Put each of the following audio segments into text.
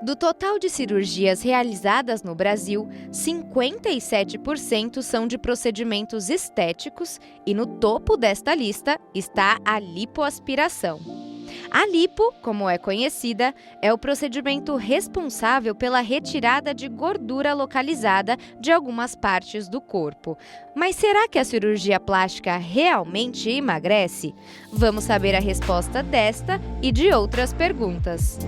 Do total de cirurgias realizadas no Brasil, 57% são de procedimentos estéticos e no topo desta lista está a lipoaspiração. A lipo, como é conhecida, é o procedimento responsável pela retirada de gordura localizada de algumas partes do corpo. Mas será que a cirurgia plástica realmente emagrece? Vamos saber a resposta desta e de outras perguntas.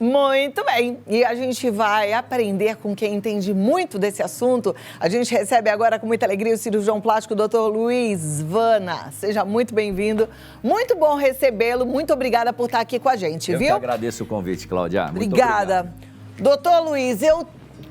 Muito bem, e a gente vai aprender com quem entende muito desse assunto. A gente recebe agora com muita alegria o cirurgião plástico Dr. Luiz Vana. Seja muito bem-vindo, muito bom recebê-lo, muito obrigada por estar aqui com a gente, viu? Eu que agradeço o convite, Cláudia. Obrigada. Doutor Luiz, eu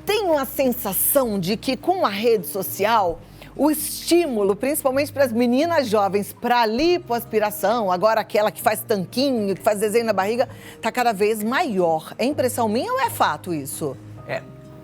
tenho a sensação de que com a rede social, o estímulo, principalmente para as meninas jovens, para a lipoaspiração, agora aquela que faz tanquinho, que faz desenho na barriga, está cada vez maior. É impressão minha ou é fato isso?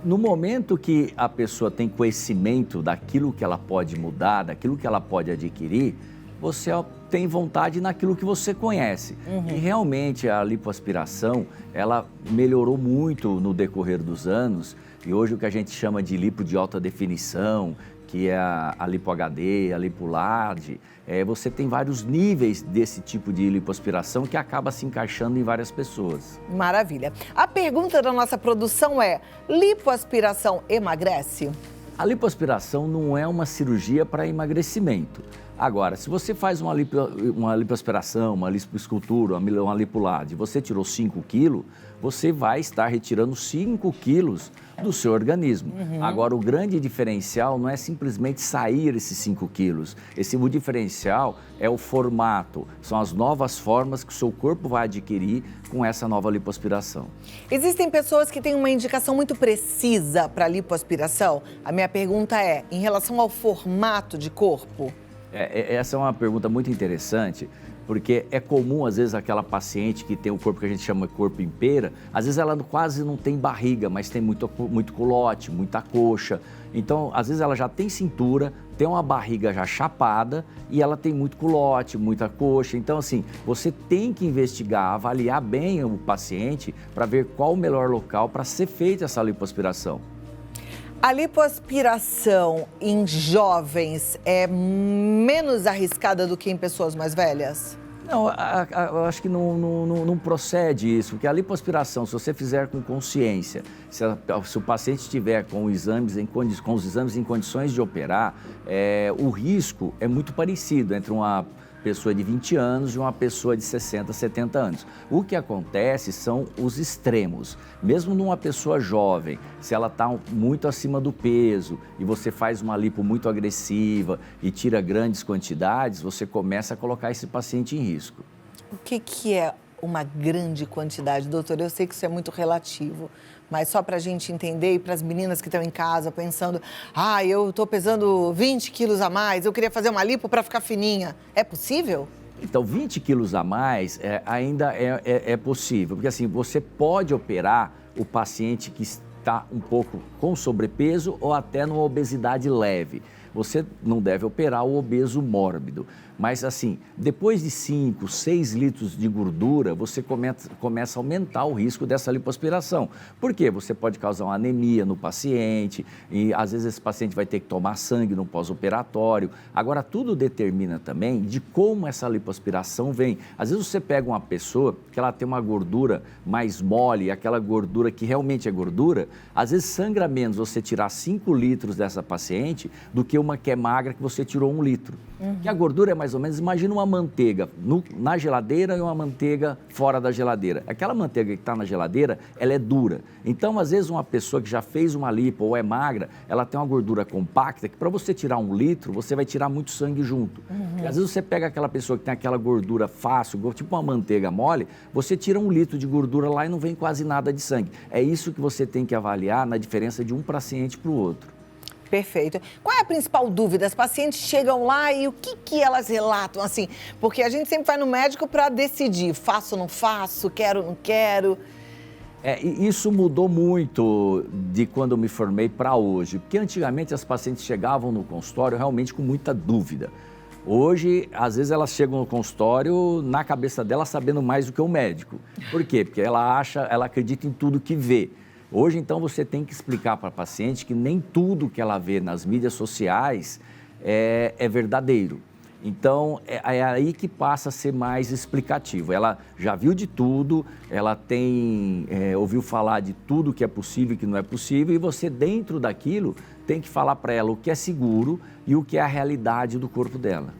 No momento que a pessoa tem conhecimento daquilo que ela pode mudar, daquilo que ela pode adquirir, você tem vontade naquilo que você conhece. E realmente a lipoaspiração, ela melhorou muito no decorrer dos anos. E hoje o que a gente chama de lipo de alta definição, que é a Lipo HD, a Lipo Large, você tem vários níveis desse tipo de lipoaspiração que acaba se encaixando em várias pessoas. Maravilha. A pergunta da nossa produção é: lipoaspiração emagrece? A lipoaspiração não é uma cirurgia para emagrecimento. Agora, se você faz uma lipoaspiração, uma lipoescultura, uma Lipo Large, você tirou 5 quilos, você vai estar retirando 5 quilos do seu organismo. Agora, o grande diferencial não é simplesmente sair esses 5 quilos. O diferencial é o formato, são as novas formas que o seu corpo vai adquirir com essa nova lipoaspiração. Existem pessoas que têm uma indicação muito precisa para lipoaspiração? A minha pergunta é, em relação ao formato de corpo? Essa é uma pergunta muito interessante, porque é comum, às vezes, aquela paciente que tem o corpo que a gente chama de corpo em pera, às vezes ela quase não tem barriga, mas tem muito culote, muita coxa. Então, às vezes ela já tem cintura, tem uma barriga já chapada e ela tem muito culote, muita coxa. Então, assim, você tem que investigar, avaliar bem o paciente para ver qual o melhor local para ser feita essa lipoaspiração. A lipoaspiração em jovens é menos arriscada do que em pessoas mais velhas? Não, eu acho que não procede isso, porque a lipoaspiração, se você fizer com consciência, se o paciente estiver com os exames em condições de operar, o risco é muito parecido entre uma pessoa de 20 anos e uma pessoa de 60, 70 anos. O que acontece são os extremos. Mesmo numa pessoa jovem, se ela está muito acima do peso e você faz uma lipo muito agressiva e tira grandes quantidades, você começa a colocar esse paciente em risco. O que é uma grande quantidade, doutor? Eu sei que isso é muito relativo, mas só para a gente entender e para as meninas que estão em casa pensando, eu estou pesando 20 quilos a mais, eu queria fazer uma lipo para ficar fininha. É possível? Então, 20 quilos a mais ainda é possível, porque assim, você pode operar o paciente que está um pouco com sobrepeso ou até numa obesidade leve. Você não deve operar o obeso mórbido. Mas assim, depois de 5, 6 litros de gordura, você começa a aumentar o risco dessa lipoaspiração. Por quê? Você pode causar uma anemia no paciente e às vezes esse paciente vai ter que tomar sangue no pós-operatório. Agora, tudo determina também de como essa lipoaspiração vem. Às vezes você pega uma pessoa que ela tem uma gordura mais mole, aquela gordura que realmente é gordura, às vezes sangra menos você tirar 5 litros dessa paciente do que uma que é magra que você tirou 1 litro. Que a gordura é mais ou menos, imagina uma manteiga na geladeira e uma manteiga fora da geladeira. Aquela manteiga que está na geladeira, ela é dura. Então, às vezes, uma pessoa que já fez uma lipo ou é magra, ela tem uma gordura compacta que para você tirar 1 litro, você vai tirar muito sangue junto. E, às vezes você pega aquela pessoa que tem aquela gordura fácil, tipo uma manteiga mole, você tira 1 litro de gordura lá e não vem quase nada de sangue. É isso que você tem que avaliar na diferença de um paciente para o outro. Perfeito. Qual é a principal dúvida? As pacientes chegam lá e o que elas relatam, assim? Porque a gente sempre vai no médico para decidir, faço ou não faço, quero ou não quero. Isso mudou muito de quando eu me formei para hoje, porque antigamente as pacientes chegavam no consultório realmente com muita dúvida. Hoje, às vezes elas chegam no consultório na cabeça dela sabendo mais do que o médico. Por quê? Porque ela acredita em tudo que vê. Hoje, então, você tem que explicar para a paciente que nem tudo que ela vê nas mídias sociais é verdadeiro. Então, é aí que passa a ser mais explicativo. Ela já viu de tudo, ela ouviu falar de tudo que é possível e que não é possível, e você, dentro daquilo, tem que falar para ela o que é seguro e o que é a realidade do corpo dela.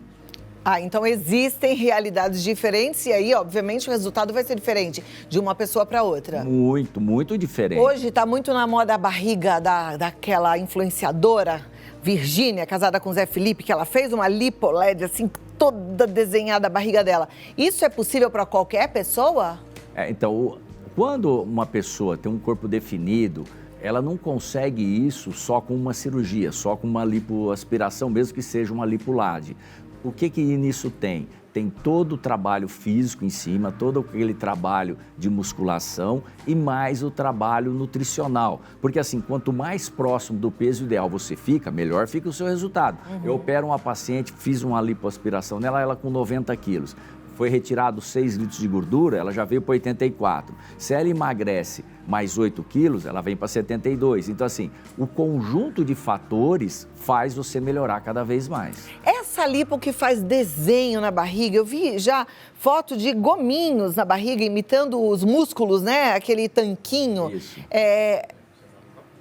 Então existem realidades diferentes e aí, obviamente, o resultado vai ser diferente de uma pessoa para outra. Muito, muito diferente. Hoje está muito na moda a barriga daquela influenciadora, Virgínia, casada com Zé Felipe, que ela fez uma lipo-LED, assim, toda desenhada a barriga dela. Isso é possível para qualquer pessoa? Então, quando uma pessoa tem um corpo definido, ela não consegue isso só com uma cirurgia, só com uma lipoaspiração, mesmo que seja uma lipo-LAD. O que nisso tem? Tem todo o trabalho físico em cima, todo aquele trabalho de musculação e mais o trabalho nutricional. Porque assim, quanto mais próximo do peso ideal você fica, melhor fica o seu resultado. Eu opero uma paciente, fiz uma lipoaspiração nela, ela com 90 quilos. Foi retirado 6 litros de gordura, ela já veio para 84. Se ela emagrece mais 8 quilos, ela vem para 72. Então, assim, o conjunto de fatores faz você melhorar cada vez mais. Essa lipo que faz desenho na barriga, eu vi já foto de gominhos na barriga, imitando os músculos, né? Aquele tanquinho. Isso.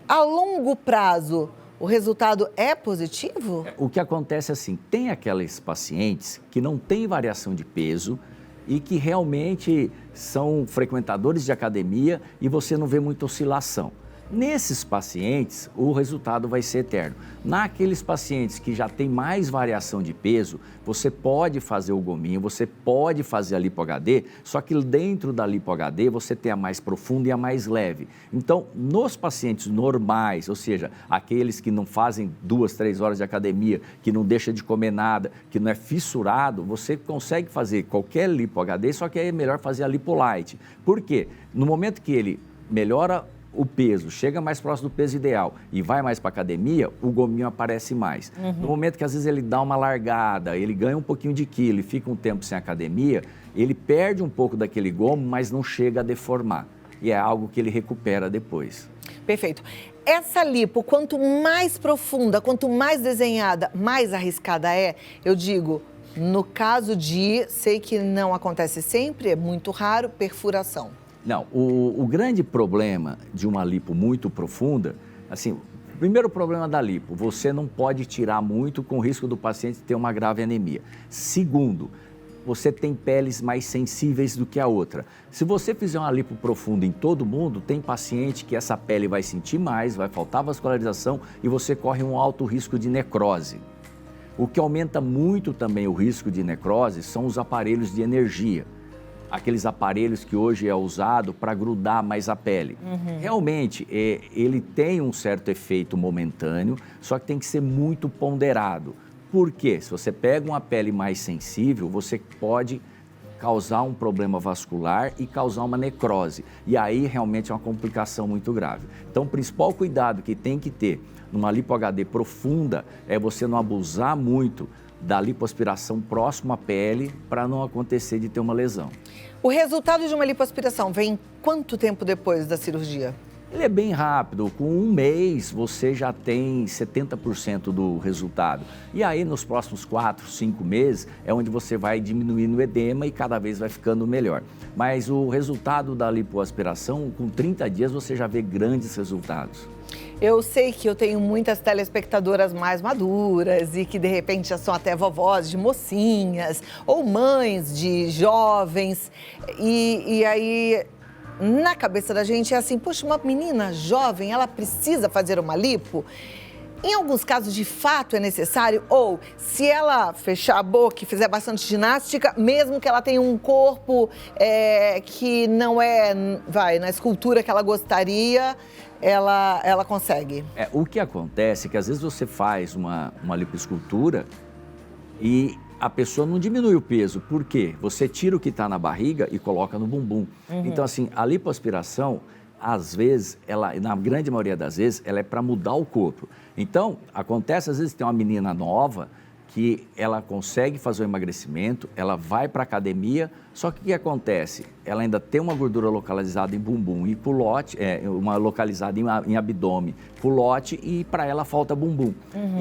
A longo prazo, o resultado é positivo? O que acontece é assim, tem aqueles pacientes que não têm variação de peso e que realmente são frequentadores de academia e você não vê muita oscilação. Nesses pacientes, o resultado vai ser eterno. Naqueles pacientes que já têm mais variação de peso, você pode fazer o gominho, você pode fazer a lipo-HD, só que dentro da lipo-HD você tem a mais profunda e a mais leve. Então, nos pacientes normais, ou seja, aqueles que não fazem 2, 3 horas de academia, que não deixa de comer nada, que não é fissurado, você consegue fazer qualquer lipo-HD, só que é melhor fazer a lipo-light. Por quê? No momento que ele melhora o peso, chega mais próximo do peso ideal e vai mais para academia, o gominho aparece mais. No momento que às vezes ele dá uma largada, ele ganha um pouquinho de quilo e fica um tempo sem academia, ele perde um pouco daquele gomo, mas não chega a deformar. E é algo que ele recupera depois. Perfeito. Essa lipo, quanto mais profunda, quanto mais desenhada, mais arriscada é, eu digo, no caso de, sei que não acontece sempre, é muito raro, perfuração. Não, o grande problema de uma lipo muito profunda, assim, o primeiro problema da lipo, você não pode tirar muito com o risco do paciente ter uma grave anemia. Segundo, você tem peles mais sensíveis do que a outra. Se você fizer uma lipo profunda em todo mundo, tem paciente que essa pele vai sentir mais, vai faltar vascularização e você corre um alto risco de necrose. O que aumenta muito também o risco de necrose são os aparelhos de energia. Aqueles aparelhos que hoje é usado para grudar mais a pele. Realmente, ele tem um certo efeito momentâneo, só que tem que ser muito ponderado. Por quê? Se você pega uma pele mais sensível, você pode causar um problema vascular e causar uma necrose. E aí, realmente, é uma complicação muito grave. Então, o principal cuidado que tem que ter numa lipo-HD profunda é você não abusar muito da lipoaspiração próximo à pele para não acontecer de ter uma lesão. O resultado de uma lipoaspiração vem quanto tempo depois da cirurgia? Ele é bem rápido, com 1 mês você já tem 70% do resultado. E aí nos próximos 4, 5 meses é onde você vai diminuindo o edema e cada vez vai ficando melhor. Mas o resultado da lipoaspiração, com 30 dias você já vê grandes resultados. Eu sei que eu tenho muitas telespectadoras mais maduras e que de repente já são até vovós de mocinhas ou mães de jovens. E aí, na cabeça da gente é assim, poxa, uma menina jovem, ela precisa fazer uma lipo? Em alguns casos, de fato, é necessário, ou se ela fechar a boca e fizer bastante ginástica, mesmo que ela tenha um corpo que não é, na escultura que ela gostaria, ela consegue. O que acontece é que às vezes você faz uma lipoescultura e a pessoa não diminui o peso. Por quê? Você tira o que está na barriga e coloca no bumbum. Então, assim, a lipoaspiração, às vezes, na grande maioria das vezes, ela é para mudar o corpo. Então, acontece, às vezes, tem uma menina nova que ela consegue fazer o emagrecimento, ela vai para a academia, só que o que acontece? Ela ainda tem uma gordura localizada em bumbum e culote, uma localizada em abdômen, culote, e para ela falta bumbum.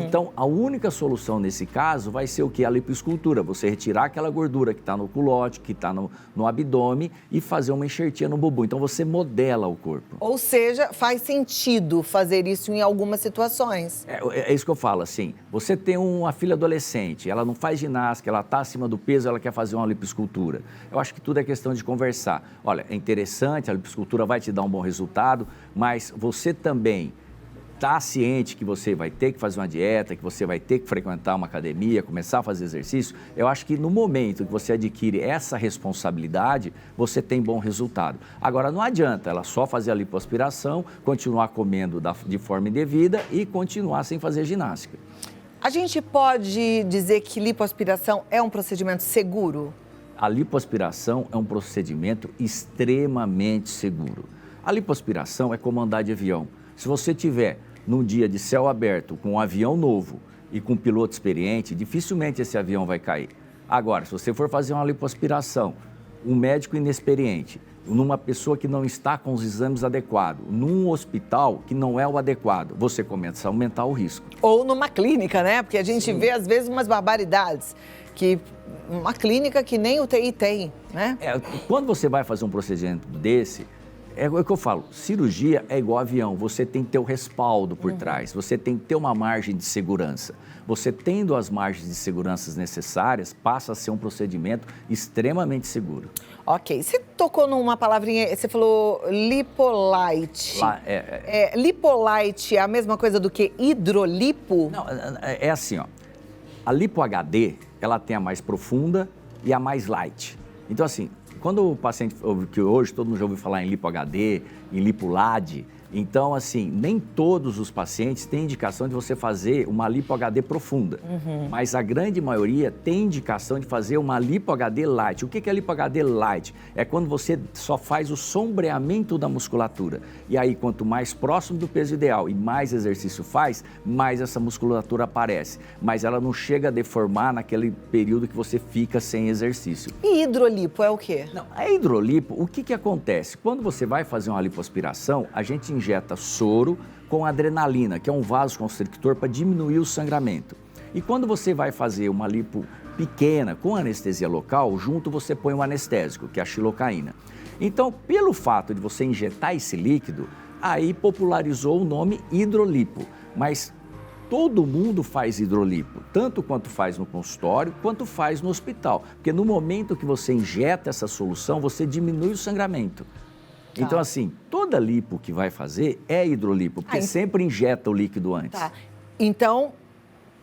Então, a única solução nesse caso vai ser o que? A lipoescultura, você retirar aquela gordura que está no culote, que está no abdômen e fazer uma enxertia no bumbum. Então, você modela o corpo. Ou seja, faz sentido fazer isso em algumas situações. É isso que eu falo, assim, você tem uma filha adolescente, ela não faz ginástica, ela está acima do peso, ela quer fazer uma lipoescultura. Eu acho que tudo é questão de conversar. Olha, é interessante, a lipoescultura vai te dar um bom resultado, mas você também está ciente que você vai ter que fazer uma dieta, que você vai ter que frequentar uma academia, começar a fazer exercício. Eu acho que no momento que você adquire essa responsabilidade, você tem bom resultado. Agora, não adianta ela só fazer a lipoaspiração, continuar comendo de forma indevida e continuar sem fazer ginástica. A gente pode dizer que lipoaspiração é um procedimento seguro? A lipoaspiração é um procedimento extremamente seguro. A lipoaspiração é como andar de avião. Se você tiver num dia de céu aberto com um avião novo e com um piloto experiente, dificilmente esse avião vai cair. Agora, se você for fazer uma lipoaspiração, um médico inexperiente, numa pessoa que não está com os exames adequados, num hospital que não é o adequado, você começa a aumentar o risco. Ou numa clínica, né? Porque a gente vê, às vezes, umas barbaridades. Que uma clínica que nem UTI tem, né? Quando você vai fazer um procedimento desse, é o que eu falo, cirurgia é igual avião, você tem que ter o respaldo por trás, você tem que ter uma margem de segurança. Você tendo as margens de segurança necessárias, passa a ser um procedimento extremamente seguro. Ok, você tocou numa palavrinha, você falou lipolite. Lipolite é a mesma coisa do que hidrolipo? Não, é assim, ó. A lipo HD, ela tem a mais profunda e a mais light. Então, assim, quando o paciente, que hoje todo mundo já ouviu falar em lipo HD, em lipo LAD, então, assim, nem todos os pacientes têm indicação de você fazer uma lipo HD profunda, mas a grande maioria tem indicação de fazer uma lipo HD light. O que é lipo HD light? É quando você só faz o sombreamento da musculatura. E aí, quanto mais próximo do peso ideal e mais exercício faz, mais essa musculatura aparece. Mas ela não chega a deformar naquele período que você fica sem exercício. E hidrolipo é o quê? Não, a hidrolipo, o que acontece? Quando você vai fazer uma lipoaspiração, a gente injeta soro com adrenalina, que é um vasoconstrictor para diminuir o sangramento. E quando você vai fazer uma lipo pequena, com anestesia local, junto você põe um anestésico, que é a xilocaína. Então, pelo fato de você injetar esse líquido, aí popularizou o nome hidrolipo. Mas todo mundo faz hidrolipo, tanto quanto faz no consultório, quanto faz no hospital. Porque no momento que você injeta essa solução, você diminui o sangramento. Então, assim, toda lipo que vai fazer é hidrolipo, porque sempre injeta o líquido antes. Tá. Então,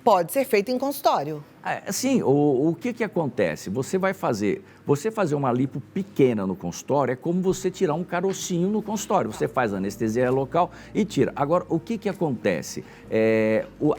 pode ser feito em consultório. Sim, o que acontece? Você fazer uma lipo pequena no consultório é como você tirar um carocinho no consultório. Você faz anestesia local e tira. Agora, o que acontece?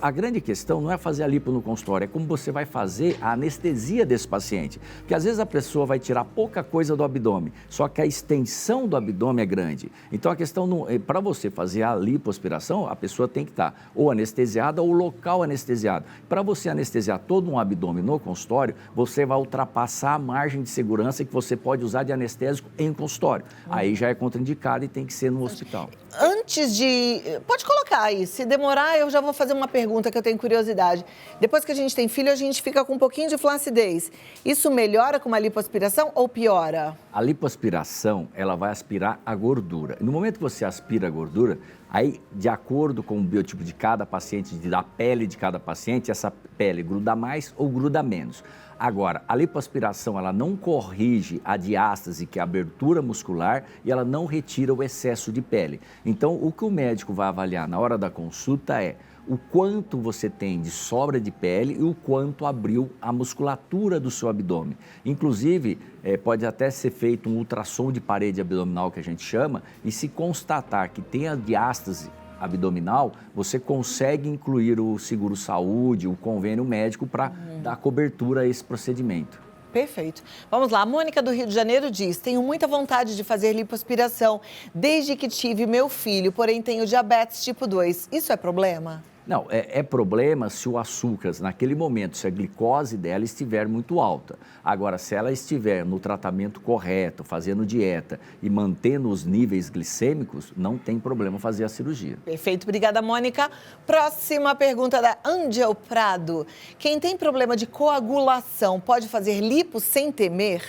A grande questão não é fazer a lipo no consultório, é como você vai fazer a anestesia desse paciente. Porque às vezes a pessoa vai tirar pouca coisa do abdômen, só que a extensão do abdômen é grande. Então a questão, para você fazer a lipoaspiração, a pessoa tem que estar ou anestesiada ou local anestesiado. Para você anestesiar todo um abdômen no consultório, você vai ultrapassar a margem de segurança que você pode usar de anestésico em consultório. Aí já é contraindicado e tem que ser no hospital. Antes de... Pode colocar aí. Se demorar, eu já vou fazer uma pergunta que eu tenho curiosidade. Depois que a gente tem filho, a gente fica com um pouquinho de flacidez. Isso melhora com uma lipoaspiração ou piora? A lipoaspiração, ela vai aspirar a gordura. No momento que você aspira a gordura, aí, de acordo com o biotipo de cada paciente, da pele de cada paciente, essa pele gruda mais ou gruda menos. Agora, a lipoaspiração, ela não corrige a diástase, que é a abertura muscular, e ela não retira o excesso de pele. Então, o que o médico vai avaliar na hora da consulta é o quanto você tem de sobra de pele e o quanto abriu a musculatura do seu abdômen. Inclusive, pode até ser feito um ultrassom de parede abdominal, que a gente chama, e se constatar que tem a diástase abdominal, você consegue incluir o seguro-saúde, o convênio médico para dar cobertura a esse procedimento. Perfeito. Vamos lá, a Mônica do Rio de Janeiro diz: tenho muita vontade de fazer lipoaspiração desde que tive meu filho, porém tenho diabetes tipo 2. Isso é problema? Não, é problema se o açúcar, naquele momento, se a glicose dela estiver muito alta. Agora, se ela estiver no tratamento correto, fazendo dieta e mantendo os níveis glicêmicos, não tem problema fazer a cirurgia. Perfeito, obrigada, Mônica. Próxima pergunta da Angel Prado. Quem tem problema de coagulação pode fazer lipo sem temer?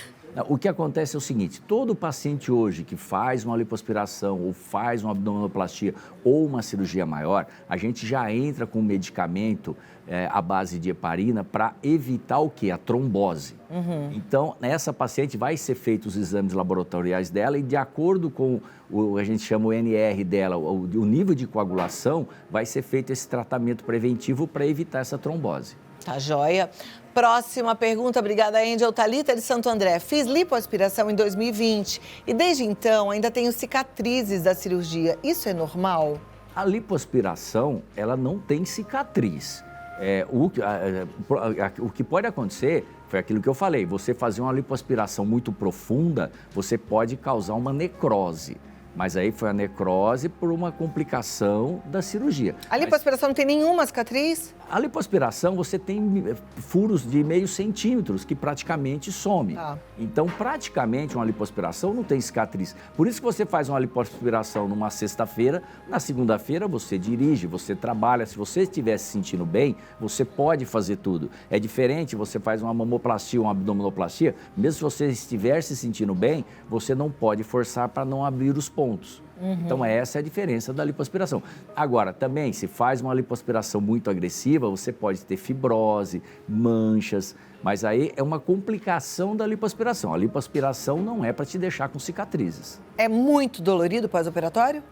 O que acontece é o seguinte, todo paciente hoje que faz uma lipoaspiração ou faz uma abdominoplastia ou uma cirurgia maior, a gente já entra com medicamento à base de heparina para evitar o quê? A trombose. Então, nessa paciente vai ser feitos os exames laboratoriais dela e de acordo com o a gente chama o NR dela, o nível de coagulação, vai ser feito esse tratamento preventivo para evitar essa trombose. Tá joia. Próxima pergunta, obrigada, Angel. Thalita de Santo André. Fiz lipoaspiração em 2020 e desde então ainda tenho cicatrizes da cirurgia. Isso é normal? A lipoaspiração, ela não tem cicatriz. O que pode acontecer foi aquilo que eu falei. Você fazer uma lipoaspiração muito profunda, você pode causar uma necrose. Mas aí foi a necrose por uma complicação da cirurgia. A lipoaspiração não tem nenhuma cicatriz? A lipoaspiração, você tem furos de meio centímetros que praticamente some. Então, praticamente, uma lipoaspiração não tem cicatriz. Por isso que você faz uma lipoaspiração numa sexta-feira, na segunda-feira você dirige, você trabalha. Se você estiver se sentindo bem, você pode fazer tudo. É diferente, você faz uma mamoplastia, uma abdominoplastia, mesmo se você estiver se sentindo bem, você não pode forçar para não abrir os pontos. Então, essa é a diferença da lipoaspiração. Agora, também, se faz uma lipoaspiração muito agressiva, você pode ter fibrose, manchas, mas aí é uma complicação da lipoaspiração. A lipoaspiração não é para te deixar com cicatrizes. É muito dolorido pós-operatório?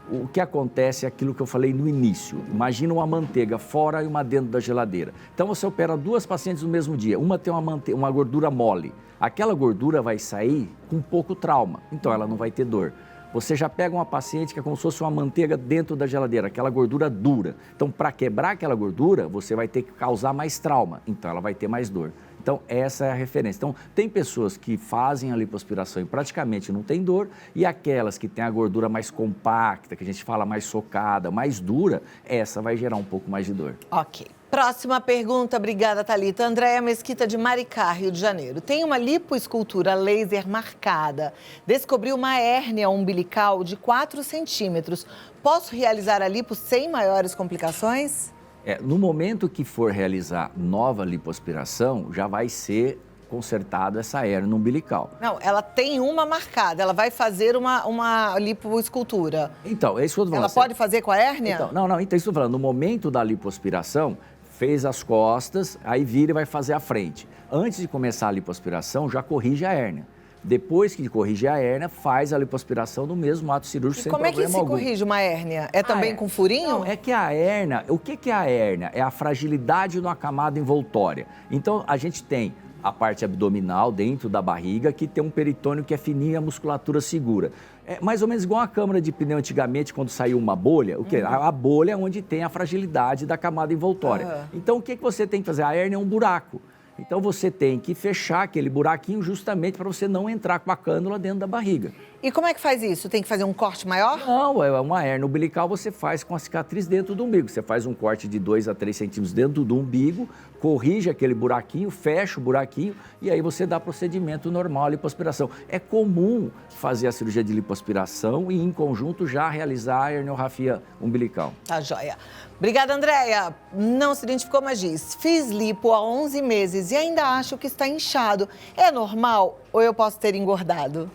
O que acontece é aquilo que eu falei no início. Imagina uma manteiga fora e uma dentro da geladeira. Então, você opera duas pacientes no mesmo dia. Uma tem uma gordura mole. Aquela gordura vai sair com pouco trauma, então ela não vai ter dor. Você já pega uma paciente que é como se fosse uma manteiga dentro da geladeira, aquela gordura dura. Então, para quebrar aquela gordura, você vai ter que causar mais trauma, então ela vai ter mais dor. Então, essa é a referência. Então, tem pessoas que fazem a lipoaspiração e praticamente não tem dor, e aquelas que têm a gordura mais compacta, que a gente fala mais socada, mais dura, essa vai gerar um pouco mais de dor. Ok. Próxima pergunta, obrigada, Thalita. Andréia Mesquita, de Maricá, Rio de Janeiro. Tem uma lipoescultura laser marcada. Descobri uma hérnia umbilical de 4 centímetros. Posso realizar a lipo sem maiores complicações? No momento que for realizar nova lipoaspiração, já vai ser consertada essa hérnia umbilical. Não, ela tem uma marcada, ela vai fazer uma lipoescultura. Então, é isso que eu tô falando. Ela pode fazer com a hérnia? Então, então é isso que eu tô falando. No momento da lipoaspiração, fez as costas, aí vira e vai fazer a frente. Antes de começar a lipoaspiração, já corrige a hérnia. Depois que corrige a hérnia, faz a lipoaspiração no mesmo ato cirúrgico sem problema algum. E como é que se corrige uma hérnia? É também com furinho? Não, é que a hérnia, o que é a hérnia? É a fragilidade de uma camada envoltória. Então, a gente tem a parte abdominal dentro da barriga, que tem um peritônio que é fininho e a musculatura segura. É mais ou menos igual a câmara de pneu antigamente, quando saiu uma bolha. O quê? A bolha é onde tem a fragilidade da camada envoltória. Então, o que você tem que fazer? A hérnia é um buraco. Então, você tem que fechar aquele buraquinho justamente para você não entrar com a cânula dentro da barriga. E como é que faz isso? Tem que fazer um corte maior? Não, é uma hérnia umbilical, você faz com a cicatriz dentro do umbigo. Você faz um corte de 2 a 3 centímetros dentro do umbigo, corrige aquele buraquinho, fecha o buraquinho e aí você dá procedimento normal, lipoaspiração. É comum fazer a cirurgia de lipoaspiração e, em conjunto, já realizar a herniorrafia umbilical. Tá joia. Obrigada, Andréia. Não se identificou, mas diz: fiz lipo há 11 meses e ainda acho que está inchado. É normal ou eu posso ter engordado?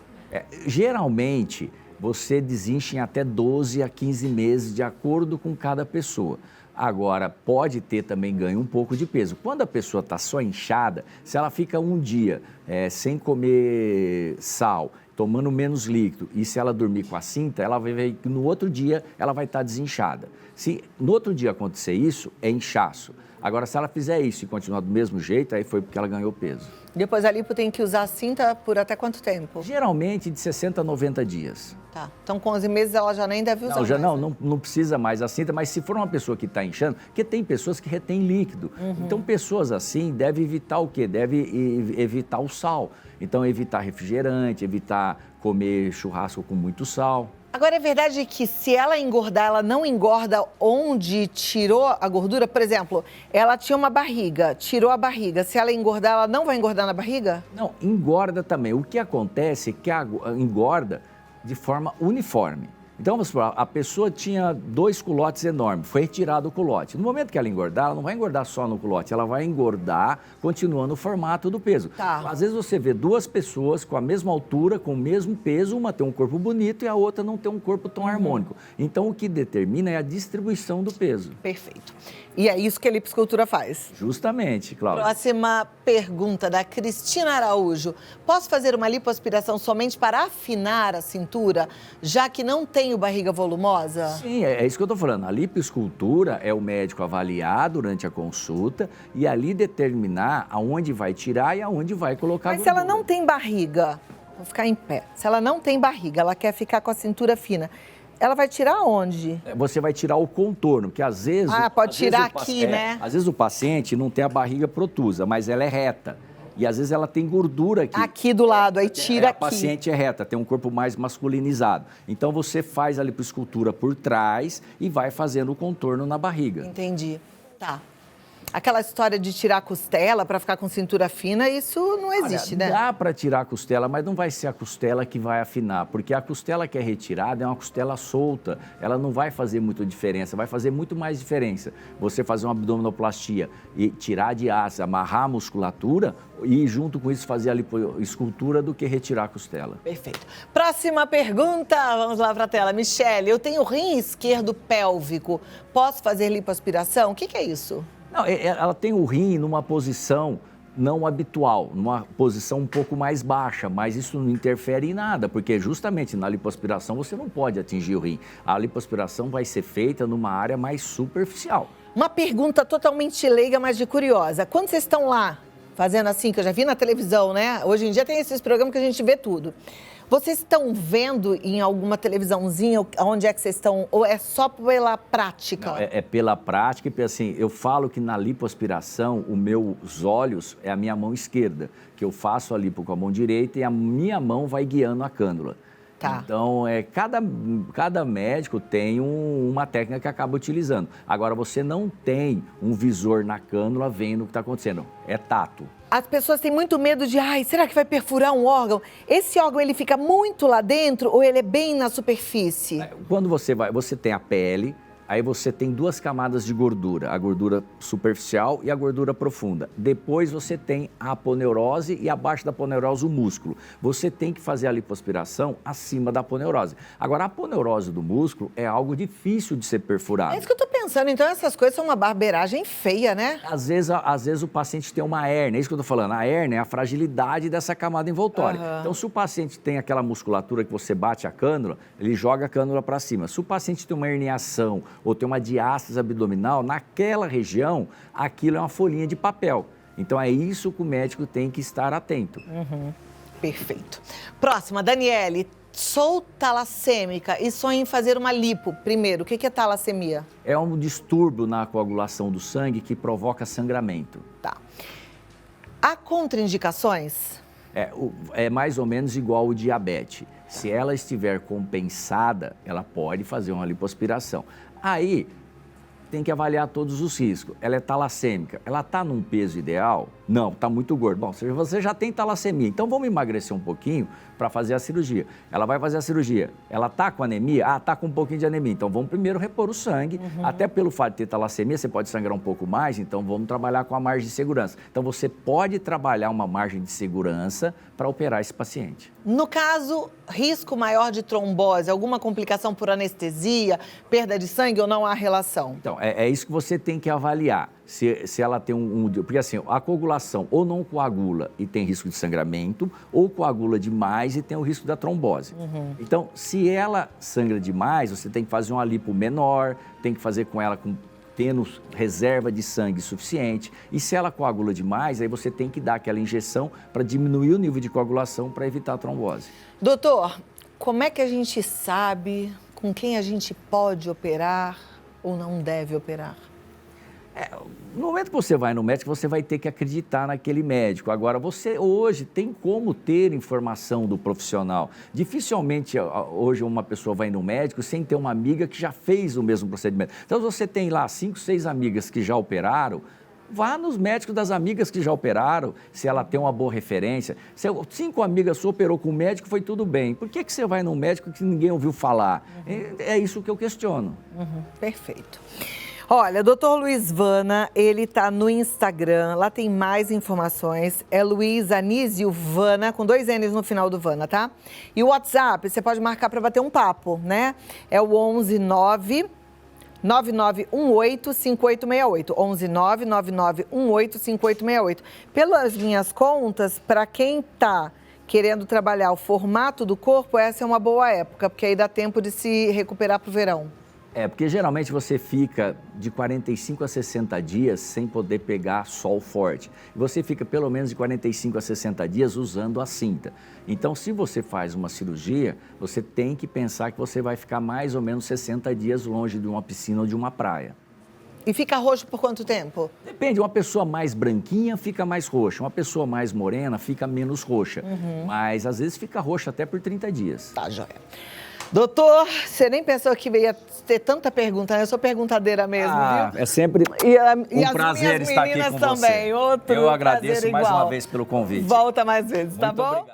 Geralmente, você desincha em até 12 a 15 meses, de acordo com cada pessoa. Agora, pode ter também ganho um pouco de peso. Quando a pessoa está só inchada, se ela fica um dia sem comer sal, tomando menos líquido, e se ela dormir com a cinta, ela vai ver que no outro dia ela vai estar desinchada. Se no outro dia acontecer isso, é inchaço. Agora, se ela fizer isso e continuar do mesmo jeito, aí foi porque ela ganhou peso. Depois a lipo tem que usar a cinta por até quanto tempo? Geralmente de 60 a 90 dias. Tá. Então, com 11 meses ela já nem deve usar não, já mais, não precisa mais a cinta, mas se for uma pessoa que está inchando, porque tem pessoas que retêm líquido. Então, pessoas assim devem evitar o quê? Deve evitar o sal. Então, evitar refrigerante, evitar comer churrasco com muito sal. Agora, é verdade que se ela engordar, ela não engorda onde tirou a gordura? Por exemplo, ela tinha uma barriga, tirou a barriga. Se ela engordar, ela não vai engordar na barriga? Não, engorda também. O que acontece é que engorda de forma uniforme. Então, vamos supor, a pessoa tinha 2 culotes enormes, foi retirado o culote. No momento que ela engordar, ela não vai engordar só no culote, ela vai engordar continuando o formato do peso. Tá. Às vezes você vê 2 pessoas com a mesma altura, com o mesmo peso, uma tem um corpo bonito e a outra não tem um corpo tão harmônico. Então, o que determina é a distribuição do peso. Perfeito. E é isso que a lipoescultura faz. Justamente, Cláudia. Próxima pergunta da Cristina Araújo. Posso fazer uma lipoaspiração somente para afinar a cintura, já que não tenho barriga volumosa? Sim, é isso que eu estou falando. A lipoescultura é o médico avaliar durante a consulta e ali determinar aonde vai tirar e aonde vai colocar Mas a se ela gordura. não tem barriga, vou ficar em pé. Se ela não tem barriga, ela quer ficar com a cintura fina, ela vai tirar onde? Você vai tirar o contorno, porque às vezes... pode às tirar vezes o aqui, né? Às vezes o paciente não tem a barriga protusa, mas ela é reta. E às vezes ela tem gordura aqui. Aqui do lado, aí tira A aqui. paciente é reta, tem um corpo mais masculinizado. Então você faz a lipoescultura por trás e vai fazendo o contorno na barriga. Entendi. Tá. Aquela história de tirar a costela para ficar com cintura fina, isso não existe, Olha, né? dá para tirar a costela, mas não vai ser a costela que vai afinar, porque a costela que é retirada é uma costela solta, ela não vai fazer muita diferença, vai fazer muito mais diferença você fazer uma abdominoplastia e tirar de ácido, amarrar a musculatura e junto com isso fazer a lipoescultura do que retirar a costela. Perfeito. Próxima pergunta, vamos lá para a tela. Michele, eu tenho rim esquerdo pélvico, posso fazer lipoaspiração? O que é isso? Não, ela tem o rim numa posição não habitual, numa posição um pouco mais baixa, mas isso não interfere em nada, porque justamente na lipoaspiração você não pode atingir o rim. A lipoaspiração vai ser feita numa área mais superficial. Uma pergunta totalmente leiga, mas de curiosa. Quando vocês estão lá fazendo assim, que eu já vi na televisão, né? Hoje em dia tem esses programas que a gente vê tudo. Vocês estão vendo em alguma televisãozinha onde é que vocês estão? Ou é só pela prática? Não, é pela prática e assim, eu falo que na lipoaspiração, os meus olhos é a minha mão esquerda, que eu faço a lipo com a mão direita e a minha mão vai guiando a cânula. Tá. Então, cada médico tem uma técnica que acaba utilizando. Agora, você não tem um visor na cânula vendo o que está acontecendo. É tato. As pessoas têm muito medo de, será que vai perfurar um órgão? Esse órgão, ele fica muito lá dentro ou ele é bem na superfície? Quando você tem a pele, aí você tem 2 camadas de gordura, a gordura superficial e a gordura profunda. Depois você tem a aponeurose e abaixo da aponeurose o músculo. Você tem que fazer a lipoaspiração acima da aponeurose. Agora, a aponeurose do músculo é algo difícil de ser perfurado. É isso que eu tô pensando. Então, essas coisas são uma barbeiragem feia, né? Às vezes o paciente tem uma hérnia, é isso que eu tô falando. A hérnia é a fragilidade dessa camada envoltória. Então, se o paciente tem aquela musculatura que você bate a cânula, ele joga a cânula para cima. Se o paciente tem uma herniação ou tem uma diástase abdominal, naquela região, aquilo é uma folhinha de papel. Então, é isso que o médico tem que estar atento. Perfeito. Próxima, Daniele. Sou talassêmica e sonho em fazer uma lipo. Primeiro, o que é talassemia? É um distúrbio na coagulação do sangue que provoca sangramento. Tá. Há contraindicações? É mais ou menos igual o diabetes. Se ela estiver compensada, ela pode fazer uma lipoaspiração. Aí, tem que avaliar todos os riscos. Ela é talassêmica. Ela está num peso ideal? Não, está muito gordo. Bom, você já tem talassemia, então vamos emagrecer um pouquinho para fazer a cirurgia. Ela vai fazer a cirurgia. Ela está com anemia? Está com um pouquinho de anemia. Então vamos primeiro repor o sangue. Até pelo fato de ter talassemia, você pode sangrar um pouco mais, então vamos trabalhar com a margem de segurança. Então você pode trabalhar uma margem de segurança para operar esse paciente. No caso, risco maior de trombose, alguma complicação por anestesia, perda de sangue ou não há relação? Então, é isso que você tem que avaliar. Se ela tem porque assim, a coagulação ou não coagula e tem risco de sangramento, ou coagula demais e tem o risco da trombose. Então, se ela sangra demais, você tem que fazer uma lipo menor, tem que fazer com ela tendo reserva de sangue suficiente. E se ela coagula demais, aí você tem que dar aquela injeção para diminuir o nível de coagulação para evitar a trombose. Doutor, como é que a gente sabe com quem a gente pode operar ou não deve operar? No momento que você vai no médico, você vai ter que acreditar naquele médico. Agora, você hoje tem como ter informação do profissional. Dificilmente hoje uma pessoa vai no médico sem ter uma amiga que já fez o mesmo procedimento. Então, se você tem lá 5, 6 amigas que já operaram, vá nos médicos das amigas que já operaram, se ela tem uma boa referência. Se 5 amigas sua operou com o médico, foi tudo bem. Por que você vai num médico que ninguém ouviu falar? É isso que eu questiono. Perfeito. Olha, doutor Luiz Vana, ele está no Instagram, lá tem mais informações, é Luiz Anísio Vana, com 2 N's no final do Vana, tá? E o WhatsApp, você pode marcar para bater um papo, né? É o 119-9918-5868, 119-9918-5868. Pelas minhas contas, para quem está querendo trabalhar o formato do corpo, essa é uma boa época, porque aí dá tempo de se recuperar para o verão. Porque geralmente você fica de 45 a 60 dias sem poder pegar sol forte. Você fica pelo menos de 45 a 60 dias usando a cinta. Então, se você faz uma cirurgia, você tem que pensar que você vai ficar mais ou menos 60 dias longe de uma piscina ou de uma praia. E fica roxo por quanto tempo? Depende, uma pessoa mais branquinha fica mais roxa, uma pessoa mais morena fica menos roxa. Mas às vezes fica roxa até por 30 dias. Tá, joia. Doutor, você nem pensou que ia ter tanta pergunta, né? Eu sou perguntadeira mesmo, viu? É sempre um prazer estar aqui com também. você. Outro Eu agradeço prazer mais igual. uma vez pelo convite. Volta mais vezes, tá Muito bom? obrigado.